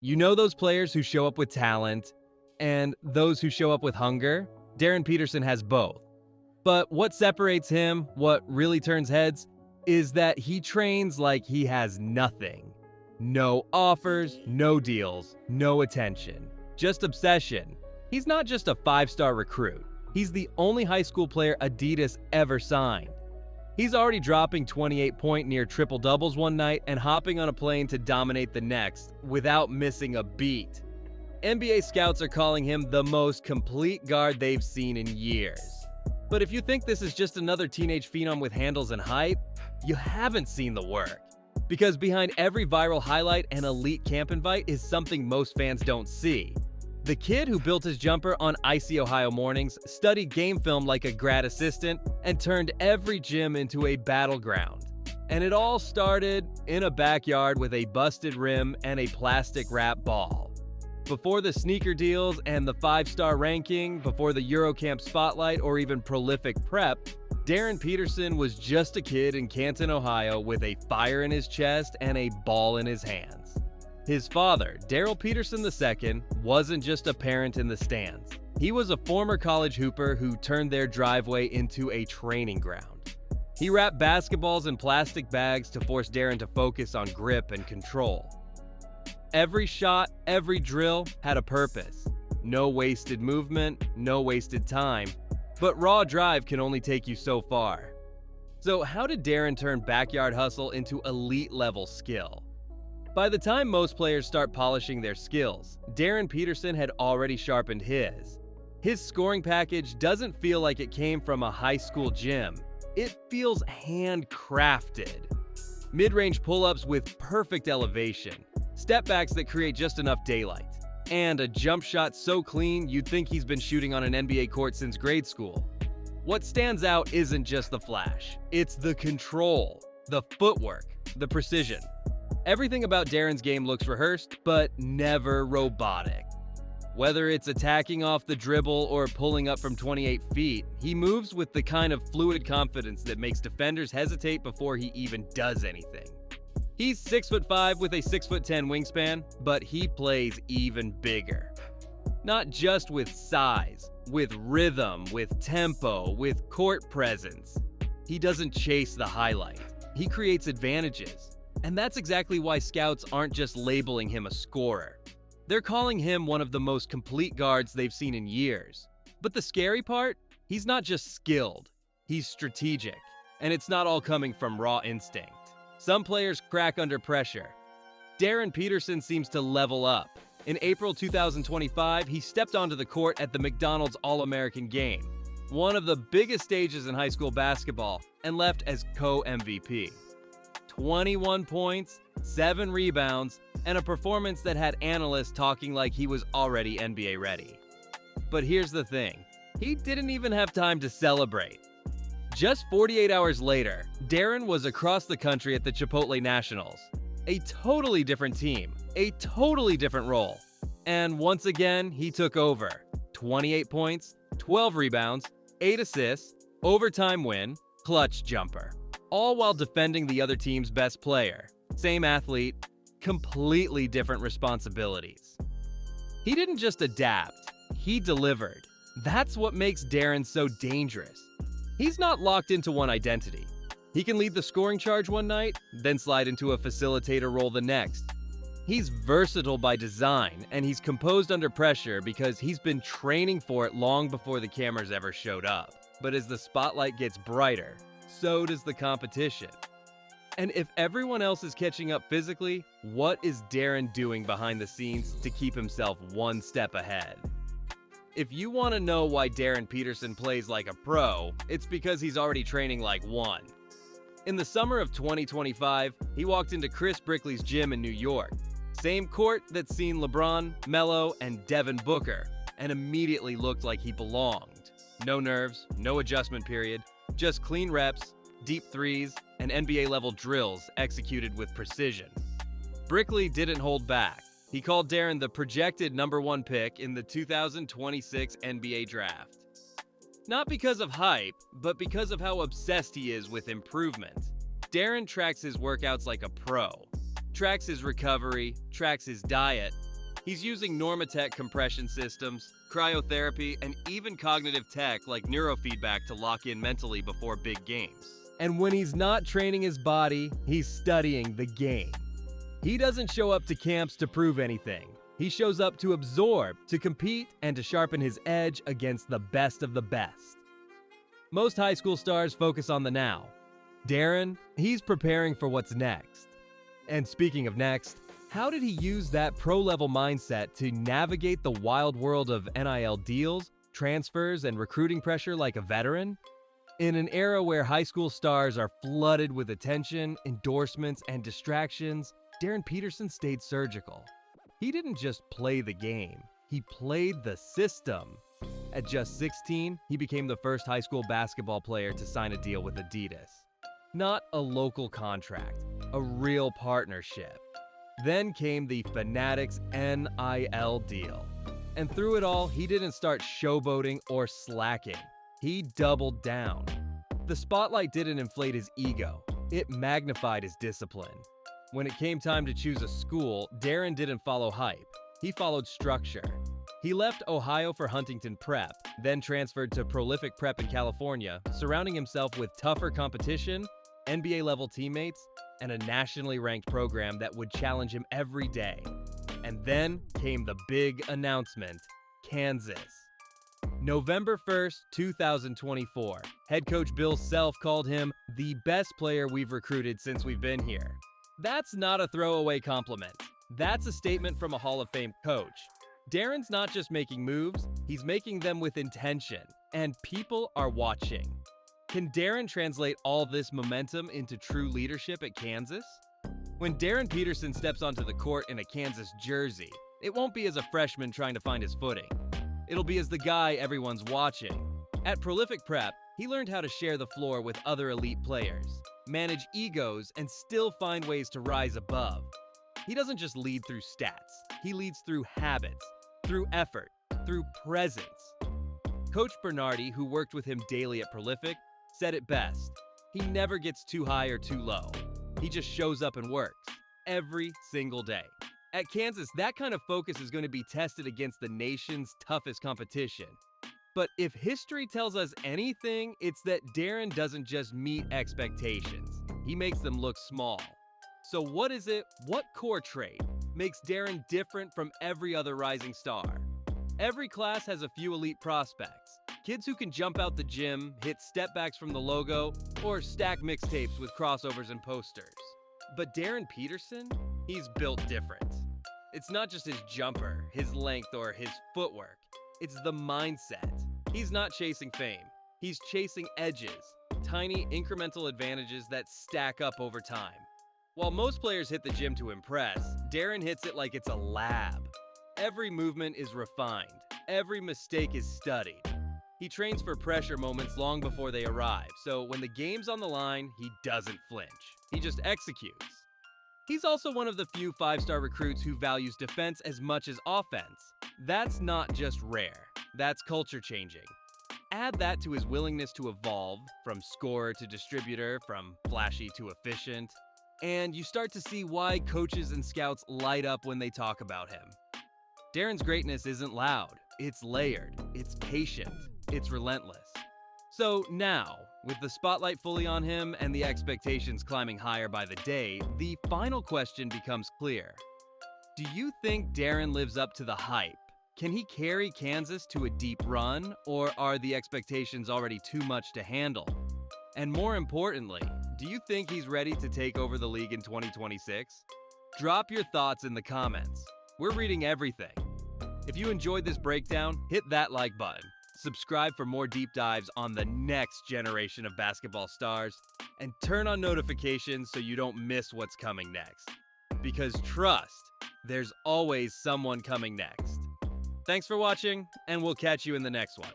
You know those players who show up with talent and those who show up with hunger? Darryn Peterson has both. But what separates him, what really turns heads, is that he trains like he has nothing. No offers, no deals, no attention. Just obsession. He's not just a 5-star recruit. He's the only high school player Adidas ever signed. He's already dropping 28-point near triple-doubles one night and hopping on a plane to dominate the next without missing a beat. NBA scouts are calling him the most complete guard they've seen in years. But if you think this is just another teenage phenom with handles and hype, you haven't seen the work. Because behind every viral highlight and elite camp invite is something most fans don't see. The kid who built his jumper on icy Ohio mornings studied game film like a grad assistant and turned every gym into a battleground. And it all started in a backyard with a busted rim and a plastic wrap ball. Before the sneaker deals and the 5-star ranking, before the Eurocamp spotlight or even prolific prep, Darryn Peterson was just a kid in Canton, Ohio with a fire in his chest and a ball in his hands. His father, Darryn Peterson II, wasn't just a parent in the stands. He was a former college hooper who turned their driveway into a training ground. He wrapped basketballs in plastic bags to force Darryn to focus on grip and control. Every shot, every drill had a purpose. No wasted movement, no wasted time. But raw drive can only take you so far. So how did Darryn turn backyard hustle into elite-level skill? By the time most players start polishing their skills, Darryn Peterson had already sharpened his. His scoring package doesn't feel like it came from a high school gym. It feels handcrafted. Mid-range pull-ups with perfect elevation, step-backs that create just enough daylight, and a jump shot so clean you'd think he's been shooting on an NBA court since grade school. What stands out isn't just the flash, it's the control, the footwork, the precision. Everything about Darryn's game looks rehearsed, but never robotic. Whether it's attacking off the dribble or pulling up from 28 feet, he moves with the kind of fluid confidence that makes defenders hesitate before he even does anything. He's 6'5" with a 6'10" wingspan, but he plays even bigger. Not just with size, with rhythm, with tempo, with court presence. He doesn't chase the highlight. He creates advantages. And that's exactly why scouts aren't just labeling him a scorer. They're calling him one of the most complete guards they've seen in years. But the scary part? He's not just skilled. He's strategic. And it's not all coming from raw instinct. Some players crack under pressure. Darryn Peterson seems to level up. In April 2025, he stepped onto the court at the McDonald's All-American Game, one of the biggest stages in high school basketball, and left as co-MVP. 21 points, 7 rebounds, and a performance that had analysts talking like he was already NBA ready. But here's the thing, he didn't even have time to celebrate. Just 48 hours later, Darryn was across the country at the Chipotle Nationals. A totally different team, a totally different role. And once again, he took over. 28 points, 12 rebounds, 8 assists, overtime win, clutch jumper. All while defending the other team's best player. Same athlete, completely different responsibilities. He didn't just adapt, he delivered. That's what makes Darryn so dangerous. He's not locked into one identity. He can lead the scoring charge one night, then slide into a facilitator role the next. He's versatile by design, and he's composed under pressure because he's been training for it long before the cameras ever showed up. But as the spotlight gets brighter, so does the competition. And if everyone else is catching up physically, what is Darryn doing behind the scenes to keep himself one step ahead? If you want to know why Darryn Peterson plays like a pro, it's because he's already training like one. In the summer of 2025, he walked into Chris Brickley's gym in New York. Same court that's seen LeBron, Melo, and Devin Booker, and immediately looked like he belonged. No nerves, no adjustment period, just clean reps, deep threes, and NBA-level drills executed with precision. Brickley didn't hold back. He called Darryn the projected #1 pick in the 2026 NBA draft. Not because of hype, but because of how obsessed he is with improvement. Darryn tracks his workouts like a pro. Tracks his recovery, tracks his diet, He's using Normatec compression systems, cryotherapy, and even cognitive tech like neurofeedback to lock in mentally before big games. And when he's not training his body, he's studying the game. He doesn't show up to camps to prove anything. He shows up to absorb, to compete, and to sharpen his edge against the best of the best. Most high school stars focus on the now. Darryn, he's preparing for what's next. And speaking of next, how did he use that pro-level mindset to navigate the wild world of NIL deals, transfers, and recruiting pressure like a veteran? In an era where high school stars are flooded with attention, endorsements, and distractions, Darryn Peterson stayed surgical. He didn't just play the game, he played the system. At just 16, he became the first high school basketball player to sign a deal with Adidas. Not a local contract, a real partnership. Then came the Fanatics NIL deal. And through it all, he didn't start showboating or slacking. He doubled down. The spotlight didn't inflate his ego, it magnified his discipline. When it came time to choose a school, Darryn didn't follow hype. He followed structure. He left Ohio for Huntington Prep, then transferred to Prolific Prep in California, surrounding himself with tougher competition, NBA-level teammates, and a nationally ranked program that would challenge him every day. And then came the big announcement, Kansas. November 1st, 2024, head coach Bill Self called him the best player we've recruited since we've been here. That's not a throwaway compliment. That's a statement from a Hall of Fame coach. Darryn's not just making moves, he's making them with intention, and people are watching. Can Darryn translate all this momentum into true leadership at Kansas? When Darryn Peterson steps onto the court in a Kansas jersey, it won't be as a freshman trying to find his footing. It'll be as the guy everyone's watching. At Prolific Prep, he learned how to share the floor with other elite players, manage egos, and still find ways to rise above. He doesn't just lead through stats, he leads through habits, through effort, through presence. Coach Bernardi, who worked with him daily at Prolific, said it best. He never gets too high or too low. He just shows up and works, every single day. At Kansas, that kind of focus is going to be tested against the nation's toughest competition. But if history tells us anything, it's that Darryn doesn't just meet expectations. He makes them look small. So what core trait makes Darryn different from every other rising star? Every class has a few elite prospects. Kids who can jump out the gym, hit step backs from the logo, or stack mixtapes with crossovers and posters. But Darryn Peterson? He's built different. It's not just his jumper, his length, or his footwork. It's the mindset. He's not chasing fame. He's chasing edges, tiny incremental advantages that stack up over time. While most players hit the gym to impress, Darryn hits it like it's a lab. Every movement is refined. Every mistake is studied. He trains for pressure moments long before they arrive, so when the game's on the line, he doesn't flinch. He just executes. He's also one of the few five-star recruits who values defense as much as offense. That's not just rare. That's culture-changing. Add that to his willingness to evolve, from scorer to distributor, from flashy to efficient, and you start to see why coaches and scouts light up when they talk about him. Darryn's greatness isn't loud. It's layered. It's patient. It's relentless. So now, with the spotlight fully on him and the expectations climbing higher by the day, the final question becomes clear. Do you think Darryn lives up to the hype? Can he carry Kansas to a deep run, or are the expectations already too much to handle? And more importantly, do you think he's ready to take over the league in 2026? Drop your thoughts in the comments. We're reading everything. If you enjoyed this breakdown, hit that like button. Subscribe for more deep dives on the next generation of basketball stars, and turn on notifications so you don't miss what's coming next. Because trust, there's always someone coming next. Thanks for watching, and we'll catch you in the next one.